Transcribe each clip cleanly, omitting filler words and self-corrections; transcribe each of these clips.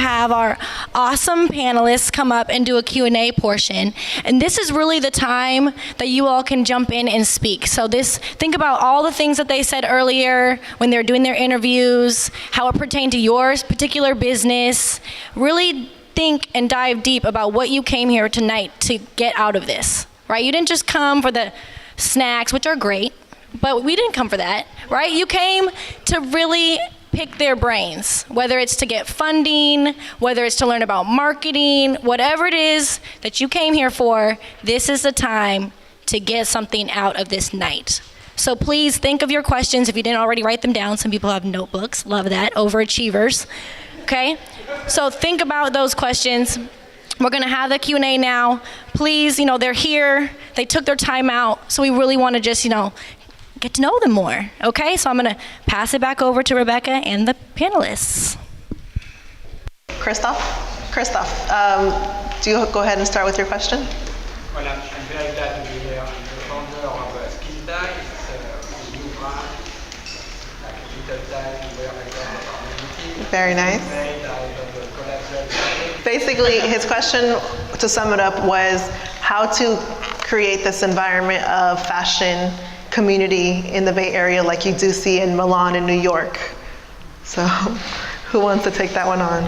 have our awesome panelists come up and do a Q&A portion. And this is really the time that you all can jump in and speak. So think about all the things that they said earlier when they were doing their interviews, how it pertained to your particular business. Really think and dive deep about what you came here tonight to get out of this, right? You didn't just come for the snacks, which are great, but we didn't come for that, right? You came to really pick their brains, whether it's to get funding, whether it's to learn about marketing, whatever it is that you came here for, this is the time to get something out of this night. So please think of your questions if you didn't already write them down. Some people have notebooks, love that, overachievers, okay? So think about those questions. We're gonna have the Q&A now. Please, they're here, they took their time out, so we really wanna just, get to know them more, okay? So I'm gonna pass it back over to Rebecca and the panelists. Christoph, do you go ahead and start with your question? Voilà, je suis very glad to be here. I'm the founder of Skin Dice, a new brand, like a little dye where I got the community. Very nice. Basically, his question, to sum it up, was how to create this environment of fashion community in the Bay Area like you do see in Milan and New York. So who wants to take that one on?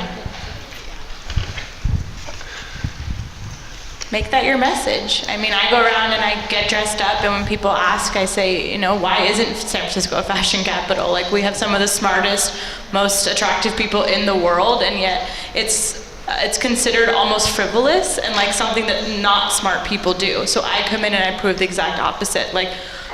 Make that your message. I mean, I go around and I get dressed up, and when people ask, I say, why isn't San Francisco a fashion capital? Like, we have some of the smartest, most attractive people in the world, and yet it's considered almost frivolous and like something that not smart people do. So I come in and I prove the exact opposite. Like,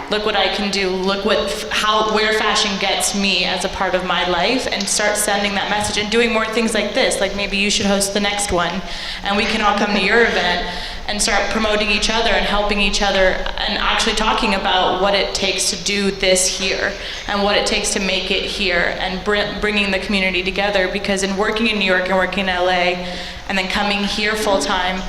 look what I can do, look where fashion gets me as a part of my life, and start sending that message and doing more things like this. Like, maybe you should host the next one and we can all come to your event and start promoting each other and helping each other and actually talking about what it takes to do this here and what it takes to make it here, and bringing the community together. Because in working in New York and working in LA and then coming here full time,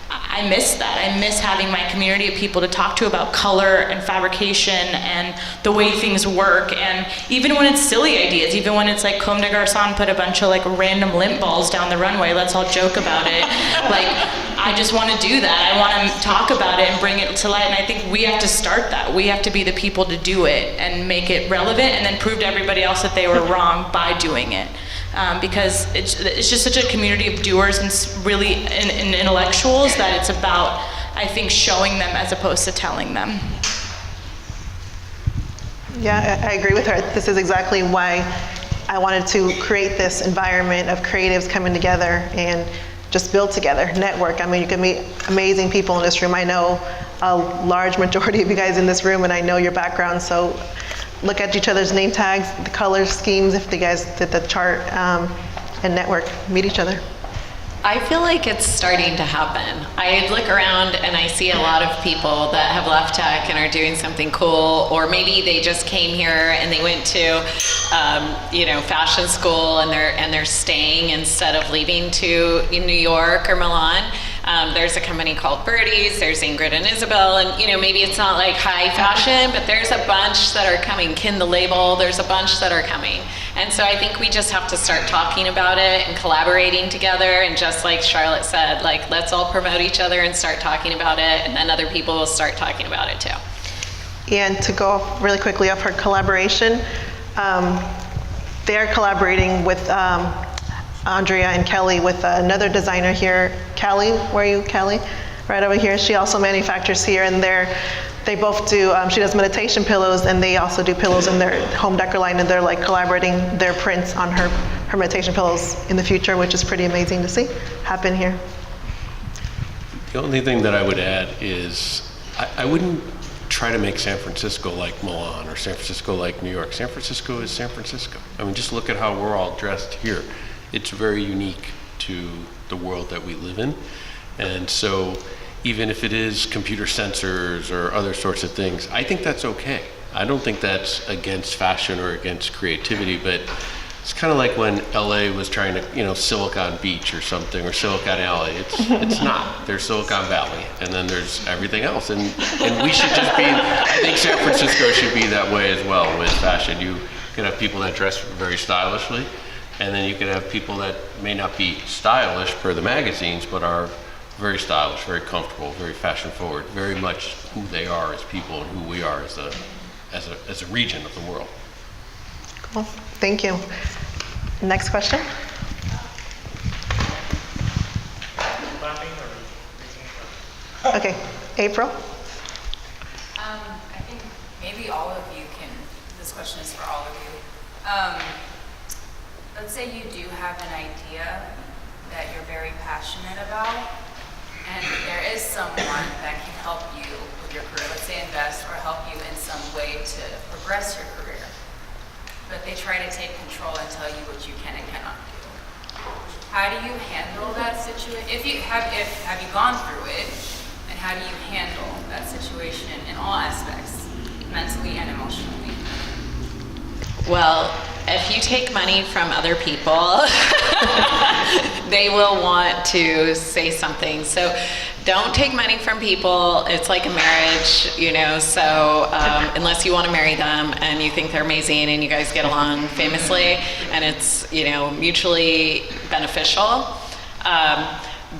I miss that. I miss having my community of people to talk to about color and fabrication and the way things work. And even when it's silly ideas, even when it's like Comme des Garçons put a bunch of like random lint balls down the runway, let's all joke about it. Like, I just want to do that. I want to talk about it and bring it to light. And I think we have to start that. We have to be the people to do it and make it relevant, and then prove to everybody else that they were wrong by doing it. Because it's just such a community of doers and really and intellectuals that it's about, I think, showing them as opposed to telling them. Yeah, I agree with her. This is exactly why I wanted to create this environment of creatives coming together and just build together, network. I mean, you can meet amazing people in this room. I know a large majority of you guys in this room, and I know your background, so look at each other's name tags, the color schemes, if you guys did the chart, and network, meet each other. I feel like it's starting to happen. I look around and I see a lot of people that have left tech and are doing something cool, or maybe they just came here and they went to, fashion school and they're staying instead of leaving to New York or Milan. There's a company called Birdies, there's Ingrid and Isabel, and maybe it's not like high fashion, but there's a bunch that are coming. Kin the Label, there's a bunch that are coming. And so I think we just have to start talking about it and collaborating together, and just like Charlotte said, like, let's all promote each other and start talking about it, and then other people will start talking about it too. And to go really quickly off her collaboration, they're collaborating with Ondrea and Kellie with another designer here. Kellie, where are you, Kellie? Right over here. She also manufactures here, and they both do, she does meditation pillows, and they also do pillows in their home decor line, and they're like collaborating their prints on her meditation pillows in the future, which is pretty amazing to see happen here. The only thing that I would add is I wouldn't try to make San Francisco like Milan or San Francisco like New York. San Francisco is San Francisco. I mean, just look at how we're all dressed here. It's very unique to the world that we live in. And so even if it is computer sensors or other sorts of things, I think that's okay. I don't think that's against fashion or against creativity, but it's kind of like when LA was trying to, Silicon Beach or something, or Silicon Alley. It's not. There's Silicon Valley, and then there's everything else. And we should just be, I think San Francisco should be that way as well with fashion. You can have people that dress very stylishly, And then you could have people that may not be stylish per the magazines, but are very stylish, very comfortable, very fashion forward, very much who they are as people and who we are as a region of the world. Cool. Thank you. Next question. Okay, April. I think maybe all of you can, this question is for all of you. Let's say you do have an idea that you're very passionate about, and there is someone that can help you with your career, let's say invest or help you in some way to progress your career, but they try to take control and tell you what you can and cannot do. How do you handle that situation? Have you gone through it, and how do you handle that situation in all aspects, mentally and emotionally? Well, if you take money from other people, they will want to say something. So don't take money from people. It's like a marriage, you know, so unless you want to marry them and you think they're amazing and you guys get along famously and it's, you know, mutually beneficial.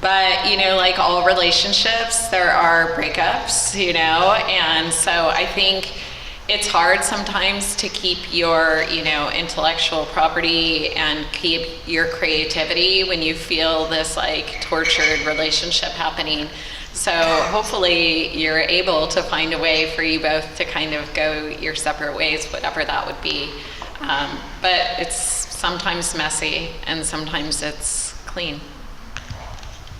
But, you know, like all relationships, there are breakups, you know, and so I think it's hard sometimes to keep your, you know, intellectual property and keep your creativity when you feel this like tortured relationship happening. So hopefully you're able to find a way for you both to kind of go your separate ways, whatever that would be. But it's sometimes messy and sometimes it's clean.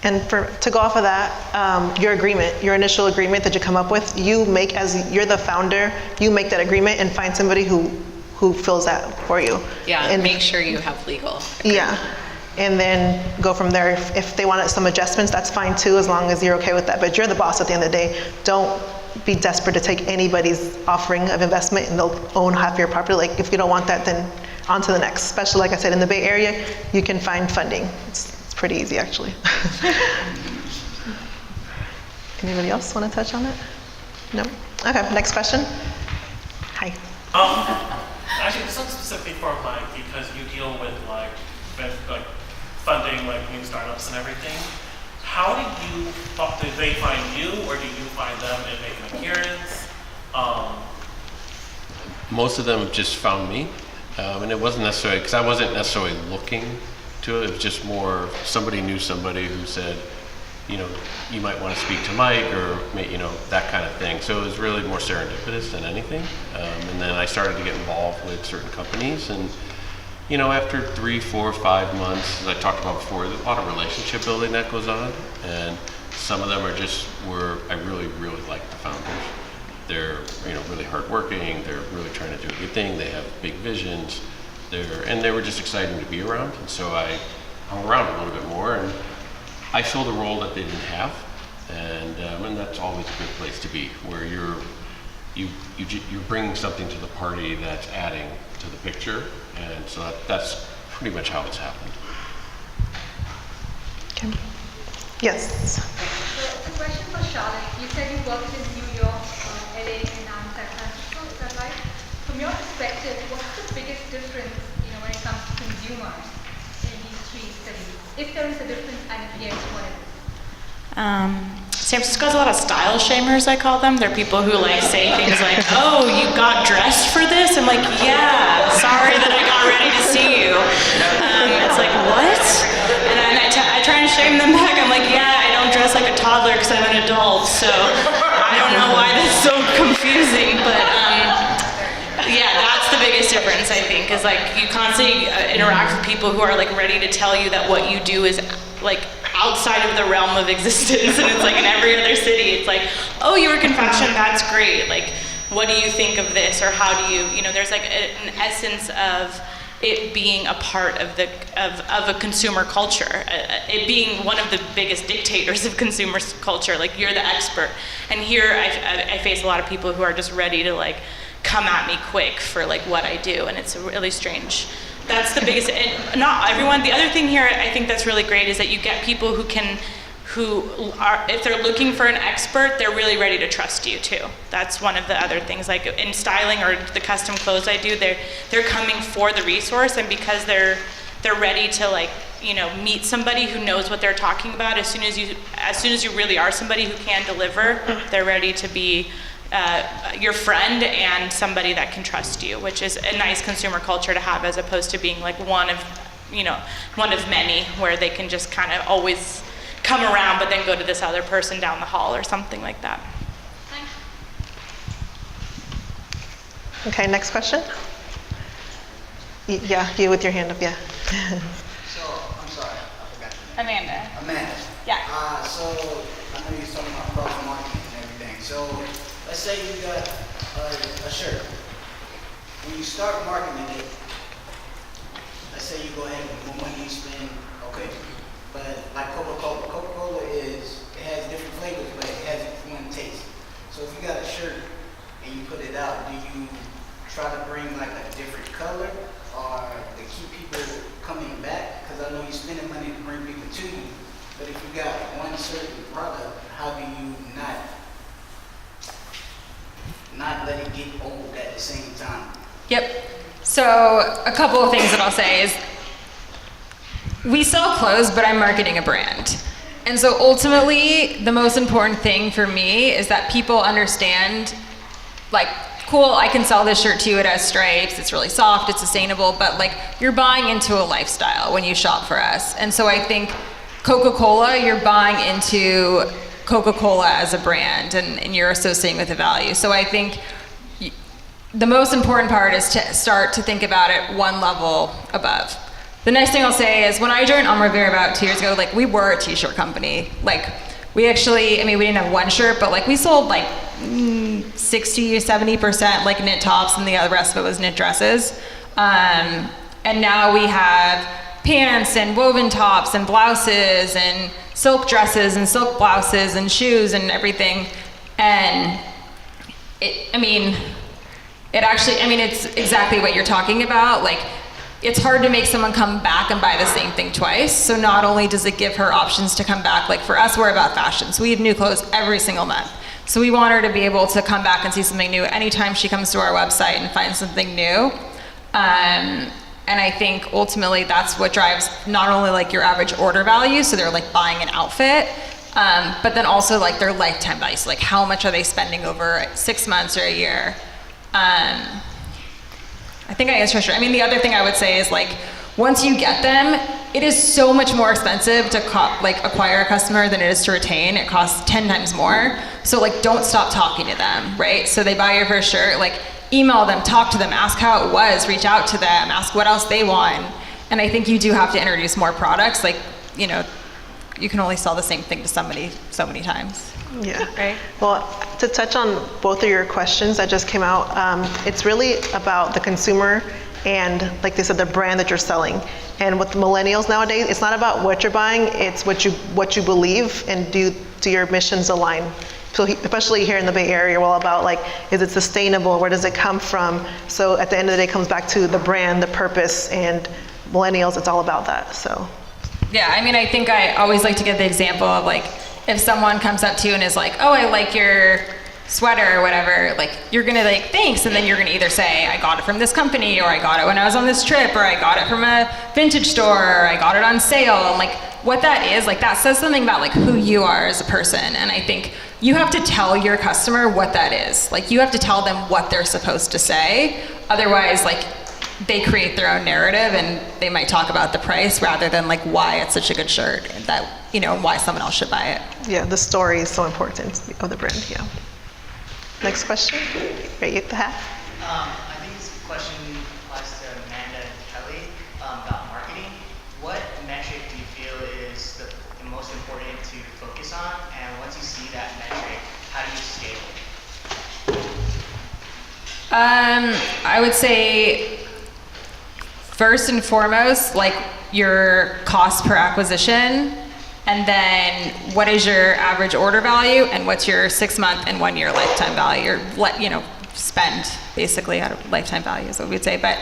And to go off of that, your agreement, your initial agreement that you come up with, you make, as you're the founder, you make that agreement and find somebody who fills that for you. Yeah, and make sure you have legal agreement. Yeah, and then go from there. If they want some adjustments, that's fine too, as long as you're okay with that. But you're the boss at the end of the day. Don't be desperate to take anybody's offering of investment and they'll own half your property. Like, if you don't want that, then on to the next. Especially, like I said, in the Bay Area, you can find funding. It's pretty easy, actually. Anybody else want to touch on it? No? Okay, next question. Hi. Actually, this one's specifically for Mike because you deal with like funding like new startups and everything. How do they find you, or do you find them and make an appearance? Most of them just found me, and it wasn't necessarily, because I wasn't necessarily looking to it. It was just more somebody knew somebody who said, you know, you might want to speak to Mike, or, you know, that kind of thing. So it was really more serendipitous than anything. And then I started to get involved with certain companies, and, you know, after 3, 4, 5 months, as I talked about before, there's a lot of relationship building that goes on, and some of them are just I really, really like the founders. They're, you know, really hardworking. They're really trying to do a good thing. They have big visions. They were just exciting to be around, and so I hung around a little bit more, and I filled a role that they didn't have, and that's always a good place to be, where you're bringing something to the party that's adding to the picture, and so that's pretty much how it's happened. Okay. Yes. So, a question for Charlotte. You said you worked in New York, LA, and now in San Francisco. Is that right? From your perspective, what's the biggest difference, you know, when it comes to consumers in these 3 cities? If there is a difference, and if yes, what is it? San Francisco has a lot of style shamers, I call them. They're people who like say things like, "Oh, you got dressed for this?" I'm like, "Yeah, sorry that I got ready to see you." It's like, what? And then I try and shame them back. I'm like, "Yeah, I don't dress like a toddler because I'm an adult, so I don't know why that's so confusing." But yeah, that's the biggest difference, I think, is like you constantly interact with people who are like ready to tell you that what you do is like outside of the realm of existence, and it's like in every other city, it's like, "Oh, you work in fashion, that's great. Like, what do you think of this?" Or "How do you," you know, there's like an essence of it being a part of a consumer culture, it being one of the biggest dictators of consumer culture. Like, you're the expert, and here I face a lot of people who are just ready to like come at me quick for like what I do, and it's really strange. That's the biggest, and not everyone. The other thing here I think that's really great is that you get people who are, if they're looking for an expert, they're really ready to trust you too. That's one of the other things, like in styling or the custom clothes I do, they're coming for the resource, and because they're they're ready to like, you know, meet somebody who knows what they're talking about. As soon as you really are somebody who can deliver, they're ready to be your friend and somebody that can trust you, which is a nice consumer culture to have, as opposed to being like one of many, where they can just kind of always come around but then go to this other person down the hall or something like that. Okay, next question. Yeah, you with your hand up, yeah. So, I'm sorry, I forgot your name. Amanda. Amanda. Yeah. So, I know you're talking about cross marketing and everything. So, let's say you got a shirt. When you start marketing it, let's say you go ahead with more money you spend, okay. But like Coca-Cola it has different flavors, but it has one taste. So if you got a shirt and you put it out, do you try to bring like a different color or to keep people coming back? Because I know you're spending money to bring people to you, but if you got one certain product, how do you not let it get old at the same time? Yep. So a couple of things that I'll say is, we sell clothes, but I'm marketing a brand. And so ultimately, the most important thing for me is that people understand, like, cool, I can sell this shirt to you, it has stripes, it's really soft, it's sustainable, but like, you're buying into a lifestyle when you shop for us. And so I think Coca-Cola, you're buying into Coca-Cola as a brand, and you're associating with the value. So I think the most important part is to start to think about it one level above. The next thing I'll say is, when I joined Amourvert about 2 years ago, like, we were a t-shirt company. Like, we actually, I mean, we didn't have one shirt, but like, we sold like 60, 70% like knit tops, and the other rest of it was knit dresses. And now we have pants and woven tops and blouses and silk dresses and silk blouses and shoes and everything. And it's exactly what you're talking about. Like, it's hard to make someone come back and buy the same thing twice. So not only does it give her options to come back, like for us, we're about fashion. So we have new clothes every single month. So we want her to be able to come back and see something new anytime she comes to our website and finds something new. And I think ultimately that's what drives not only like your average order value, so they're like buying an outfit, but then also like their lifetime value. So like, how much are they spending over 6 months or a year? I think I answered your question. I mean, the other thing I would say is, like, once you get them, it is so much more expensive to acquire a customer than it is to retain. It costs 10 times more. So like, don't stop talking to them, right? So they buy your first shirt, like, email them, talk to them, ask how it was, reach out to them, ask what else they want. And I think you do have to introduce more products. Like, you know, you can only sell the same thing to somebody so many times. Yeah. Right? Well, to touch on both of your questions that just came out, it's really about the consumer and, like they said, the brand that you're selling. And with millennials nowadays, it's not about what you're buying, it's what you believe, and do your missions align. So especially here in the Bay Area, we're all about, like, is it sustainable? Where does it come from? So at the end of the day, it comes back to the brand, the purpose, and millennials, it's all about that. So. Yeah, I mean, I think I always like to give the example of, like, if someone comes up to you and is like, oh, I like your sweater or whatever, like, you're gonna like, thanks, and then you're gonna either say, I got it from this company, or I got it when I was on this trip, or I got it from a vintage store, or I got it on sale. And like, what that is, like, that says something about like who you are as a person. And I think you have to tell your customer what that is. Like, you have to tell them what they're supposed to say. Otherwise, like, they create their own narrative, and they might talk about the price rather than like why it's such a good shirt, that, you know, why someone else should buy it. Yeah, the story is so important of the brand, yeah. Next question, right at the hat. I think this question applies to Amanda and Kellie about marketing. What metric do you feel is the most important to focus on? And once you see that metric, how do you scale it? I would say, first and foremost, like, your cost per acquisition, and then what is your average order value, and what's your 6 month and 1 year lifetime value, or spend basically out of lifetime value is what we'd say. But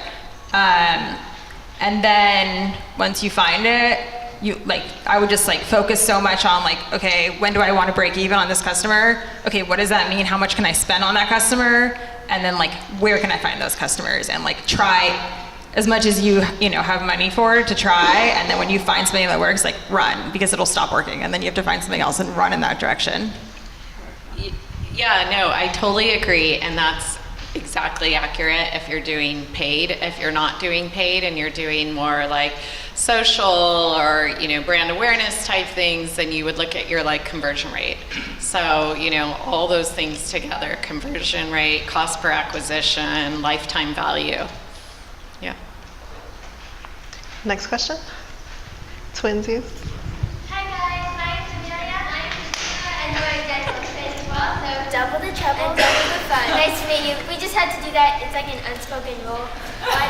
and then once you find it, I would just like focus so much on like, okay, when do I want to break even on this customer? Okay, what does that mean? How much can I spend on that customer? And then like, where can I find those customers? And like, try as much as you have money for to try, and then when you find something that works, like run, because it'll stop working, and then you have to find something else and run in that direction. Yeah, no, I totally agree, and that's exactly accurate if you're doing paid. If you're not doing paid and you're doing more like social or brand awareness type things, then you would look at your like conversion rate. So all those things together: conversion rate, cost per acquisition, lifetime value. Yeah. Next question. Twinsies. Hi guys, my name's Ondrea. I'm Christina, and we're dental space as well. So double the trouble and double the fun. Nice to meet you. We just had to do that. It's like an unspoken rule. But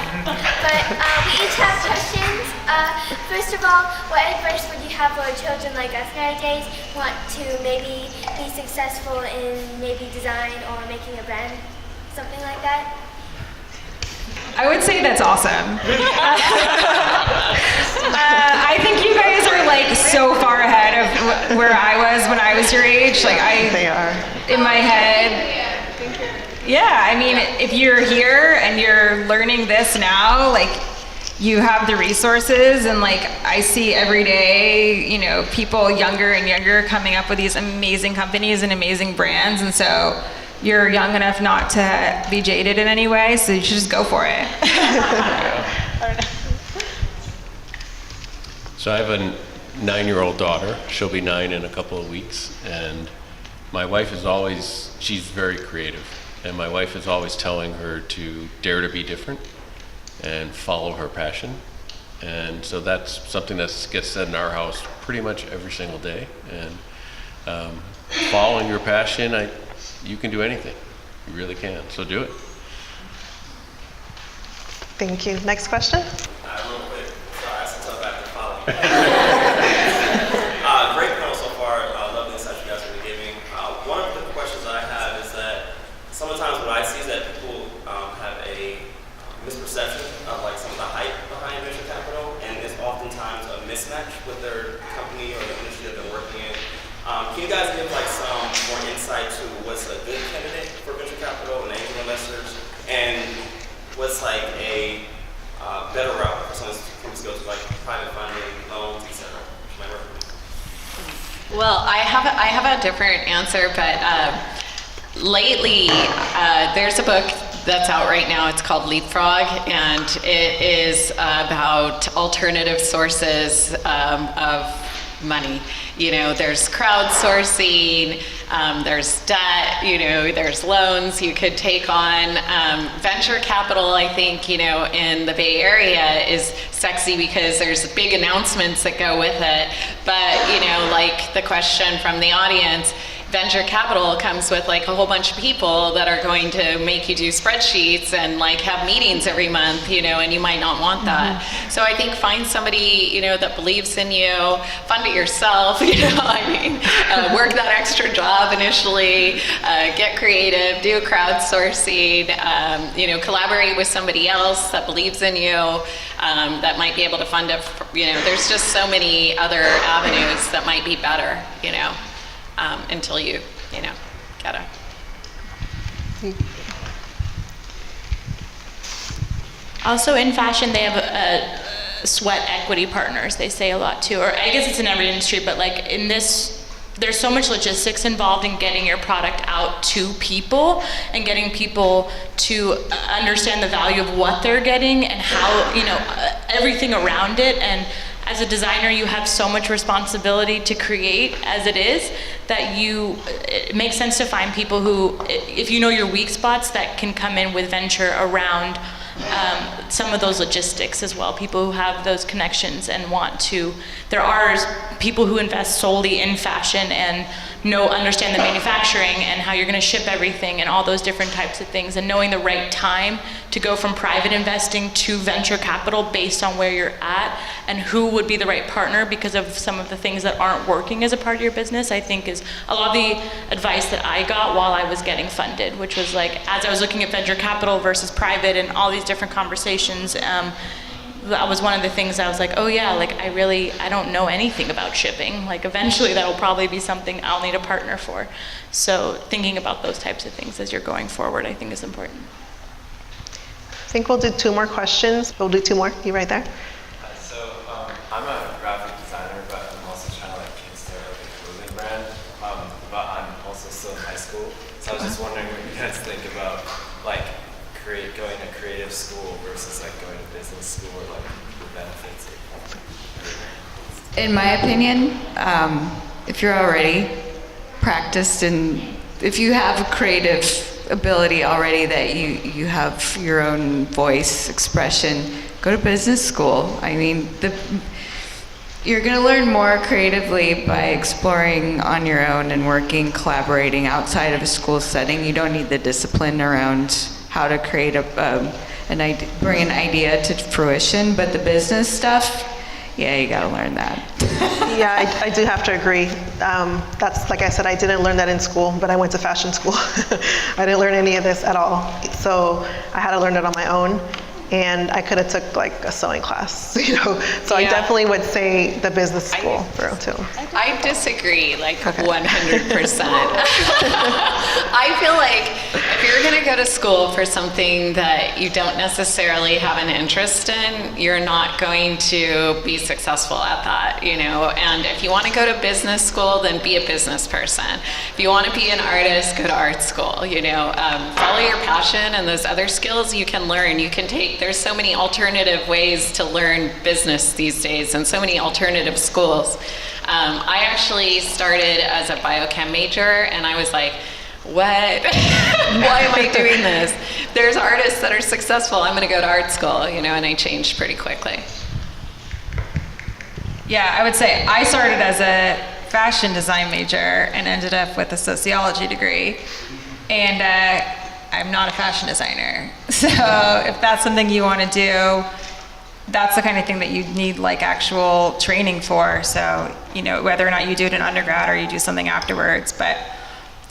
we each have questions. First of all, what advice would you have for children like us nowadays want to maybe be successful in maybe design or making a brand, something like that? I would say that's awesome. I think you guys are like so far ahead of where I was when I was your age. Like They are. In my head. Yeah, I mean, if you're here and you're learning this now, like you have the resources, and like I see every day, people younger and younger coming up with these amazing companies and amazing brands, and so you're young enough not to be jaded in any way, so you should just go for it. So I have a 9-year-old daughter. She'll be 9 in a couple of weeks, and my wife is always, she's very creative, and my wife is always telling her to dare to be different and follow her passion. And so that's something that gets said in our house pretty much every single day. And following your passion, you can do anything. You really can, so do it. Thank you. Next question. Real quick, sorry, I still back to follow. Great panel so far. Love the insights you guys have been giving. One of the questions I have is that sometimes what I see is that people have a misperception of like some of the hype behind venture capital, and it's oftentimes a mismatch with their company or the industry that they're working in. Can you guys give like some more insight to what's a good candidate for venture capital and angel investors, and what's like a better route for someone to go to like private funding, loans, etc.? Well, I have a different answer, but lately there's a book that's out right now. It's called Leapfrog, and it is about alternative sources of money. There's crowdsourcing, there's debt, there's loans you could take on. Venture capital, I think, in the Bay Area is sexy because there's big announcements that go with it. But, like the question from the audience, venture capital comes with like a whole bunch of people that are going to make you do spreadsheets and like have meetings every month, and you might not want that. Mm-hmm. So I think find somebody, that believes in you, fund it yourself, work that extra job initially, get creative, do crowdsourcing, collaborate with somebody else that believes in you, that might be able to fund it, there's just so many other avenues that might be better, until you gotta. Also in fashion, they have sweat equity partners, they say a lot too, or I guess it's in every industry, but like in this, there's so much logistics involved in getting your product out to people and getting people to understand the value of what they're getting and how, everything around it. And as a designer, you have so much responsibility to create as it is that it makes sense to find people who, if you know your weak spots, that can come in with venture around some of those logistics as well. People who have those connections and want to. There are people who invest solely in fashion and understand the manufacturing and how you're going to ship everything and all those different types of things, and knowing the right time to go from private investing to venture capital based on where you're at and who would be the right partner because of some of the things that aren't working as a part of your business, I think is a lot of the advice that I got while I was getting funded, which was like, as I was looking at venture capital versus private and all these different conversations, that was one of the things I was like, oh yeah, like I don't know anything about shipping. Like eventually that will probably be something I'll need a partner for. So thinking about those types of things as you're going forward, I think is important. think we'll do 2 more questions. We'll do 2 more. You right there? I'm a graphic designer, but I'm also trying to like kickstart like a clothing brand. But I'm also still in high school, so I was just wondering what you guys think about like going to creative school versus like going to business school, or like the benefits. In my opinion, if you're already practiced and if you have a creative ability already, that you have your own voice, expression, go to business school. I mean, you're going to learn more creatively by exploring on your own and working, collaborating outside of a school setting. You don't need the discipline around how to create bring an idea to fruition, but the business stuff, yeah, you got to learn that. Yeah, I do have to agree. That's, like I said, I didn't learn that in school, but I went to fashion school. I didn't learn any of this at all. So I had to learn it on my own. And I could have took like a sewing class, you know. So I definitely would say the business school route too. I disagree, like 100%. I feel like if you're going to go to school for something that you don't necessarily have an interest in, you're not going to be successful at that, you know. And if you want to go to business school, then be a business person. If you want to be an artist, go to art school, you know. Follow your passion, and those other skills you can learn. You can take, there's so many alternative ways to learn business these days, and so many alternative schools. I actually started as a biochem major, and I was like, what? Why am I doing this? There's artists that are successful. I'm going to go to art school, you know, and I changed pretty quickly. Yeah, I would say I started as a fashion design major and ended up with a sociology degree. And I'm not a fashion designer. So if that's something you want to do, that's the kind of thing that you need like actual training for. So, you know, whether or not you do it in undergrad or you do something afterwards, but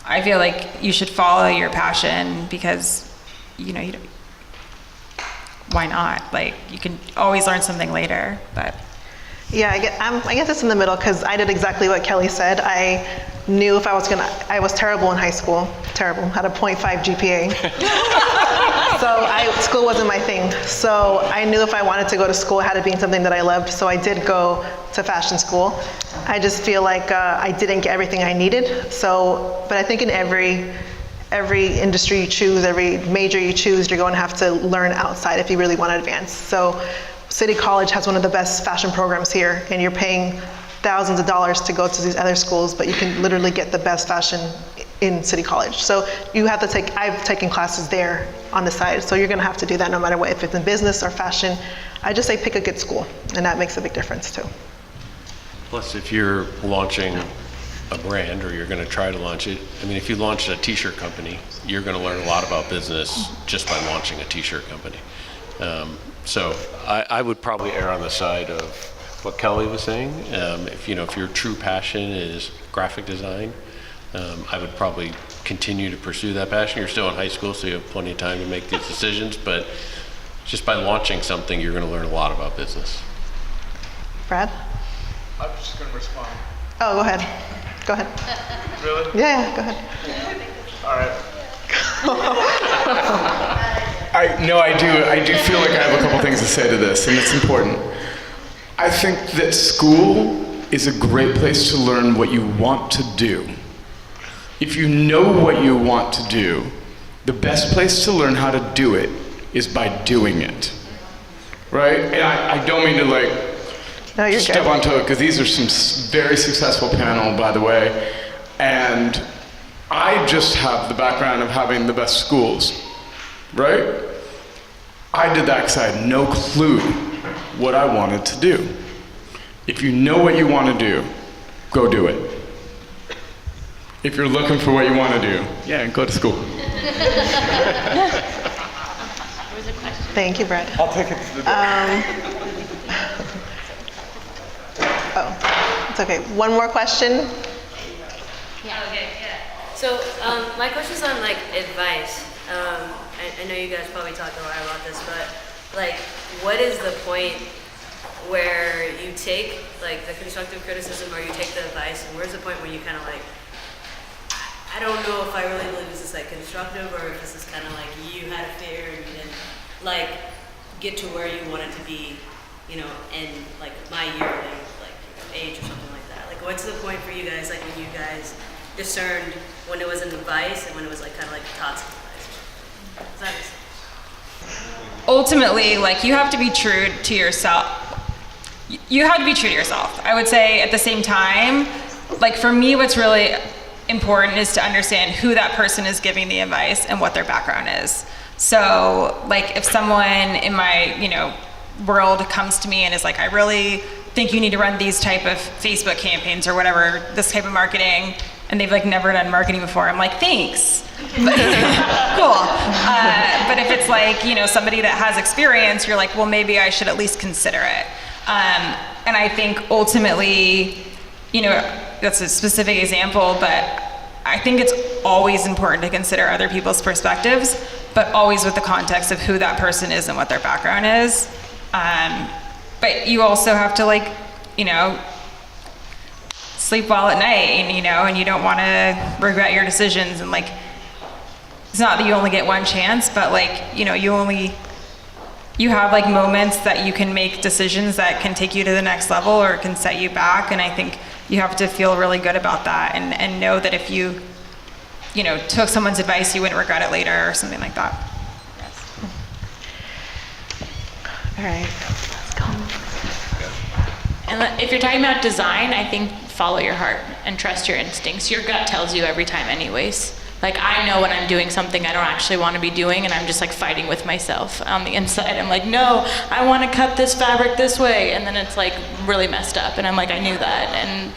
I feel like you should follow your passion because, you know, why not? Like, you can always learn something later, but. Yeah, I guess it's in the middle because I did exactly what Kellie said. I knew if I was terrible in high school, terrible, had a 0.5 GPA. So school wasn't my thing. So I knew if I wanted to go to school, it had to be something that I loved. So I did go to fashion school. I just feel like I didn't get everything I needed. So, but I think in every industry you choose, every major you choose, you're going to have to learn outside if you really want to advance. So City College has one of the best fashion programs here, and you're paying thousands of dollars to go to these other schools, but you can literally get the best fashion in City College. So you have to I've taken classes there on the side, so you're gonna have to do that no matter what, if it's in business or fashion. I just say pick a good school, and that makes a big difference too. Plus, if you're launching a brand, or you're gonna try to launch it, I mean, if you launched a t-shirt company, you're gonna learn a lot about business just by launching a t-shirt company. So I would probably err on the side of what Kellie was saying. If your true passion is graphic design, I would probably continue to pursue that passion. You're still in high school, so you have plenty of time to make these decisions, but just by launching something, you're going to learn a lot about business. Brad? I'm just going to respond. Oh, go ahead. Go ahead. Really? Yeah, go ahead. All right. I do feel like I have a couple things to say to this, and it's important. I think that school is a great place to learn what you want to do. If you know what you want to do, the best place to learn how to do it is by doing it, right? And I don't mean to step on toe, because these are some very successful panel, by the way, and I just have the background of having the best schools, right? I did that because I had no clue what I wanted to do. If you know what you want to do, go do it. If you're looking for what you want to do, yeah, go to school. Thank you, Brad. I'll take it to the door. It's okay. One more question. So my question's on advice. I know you guys probably talked a lot about this, but what is the point where you take the constructive criticism or you take the advice, and where's the point where you kind of I don't know if I really believe this is constructive or if this is kind of you had a fear and you didn't like get to where you want it to be, you know, in like my yearly like age or something like that? Like what's the point for you guys, like when you guys discerned when it was an advice and when it was like kind of like toxic advice? Does that make sense? Ultimately, like you have to be true to yourself. You have to be true to yourself. I would say at the same time, like for me, what's really important is to understand who that person is giving the advice and what their background is. So like if someone in my, you know, world comes to me and is like, I really think you need to run these type of Facebook campaigns or whatever, this type of marketing, and they've like never done marketing before, I'm like, thanks. Cool. But if it's like, you know, somebody that has experience, you're like, well, maybe I should at least consider it. And I think ultimately, you know, that's a specific example, but I think it's always important to consider other people's perspectives, but always with the context of who that person is and what their background is. But you also have to like, you know, sleep well at night, and you know, and you don't want to regret your decisions, and like, it's not that you only get one chance, but like, you know, you have like moments that you can make decisions that can take you to the next level or can set you back, and I think you have to feel really good about that and know that if you know, took someone's advice, you wouldn't regret it later or something like that. Yes. All right, let's go. And if you're talking about design, I think follow your heart and trust your instincts. Your gut tells you every time anyways. Like I know when I'm doing something I don't actually want to be doing, and I'm just like fighting with myself on the inside. I'm like, no, I want to cut this fabric this way, and then it's like really messed up, and I'm like, I knew that. And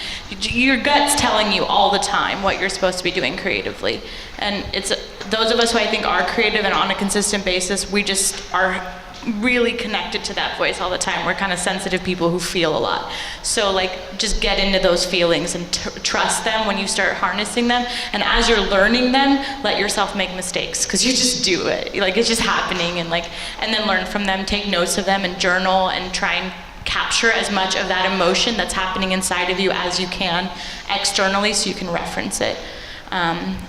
your gut's telling you all the time what you're supposed to be doing creatively. And it's those of us who I think are creative and on a consistent basis, we just are really connected to that voice all the time. We're kind of sensitive people who feel a lot. So like just get into those feelings and trust them when you start harnessing them. And as you're learning them, let yourself make mistakes, because you just do it. Like it's just happening, and then learn from them, take notes of them and journal and try and capture as much of that emotion that's happening inside of you as you can externally so you can reference it.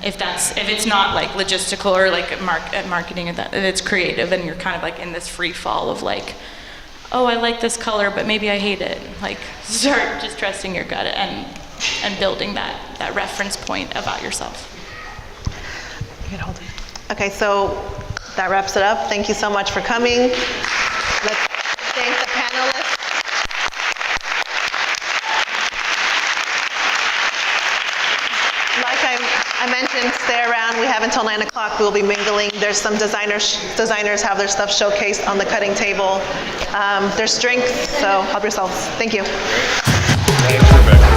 If it's not like logistical or like marketing, if it's creative and you're kind of like in this free fall of like, oh, I like this color, but maybe I hate it. Like start just trusting your gut and building that reference point about yourself. You can hold it. Okay, so that wraps it up. Thank you so much for coming. Let's thank the panelists. Like I mentioned, stay around. We have until 9 o'clock. We'll be mingling. There's some designers have their stuff showcased on the cutting table. There's drinks, so help yourselves. Thank you. Thanks, Rebecca.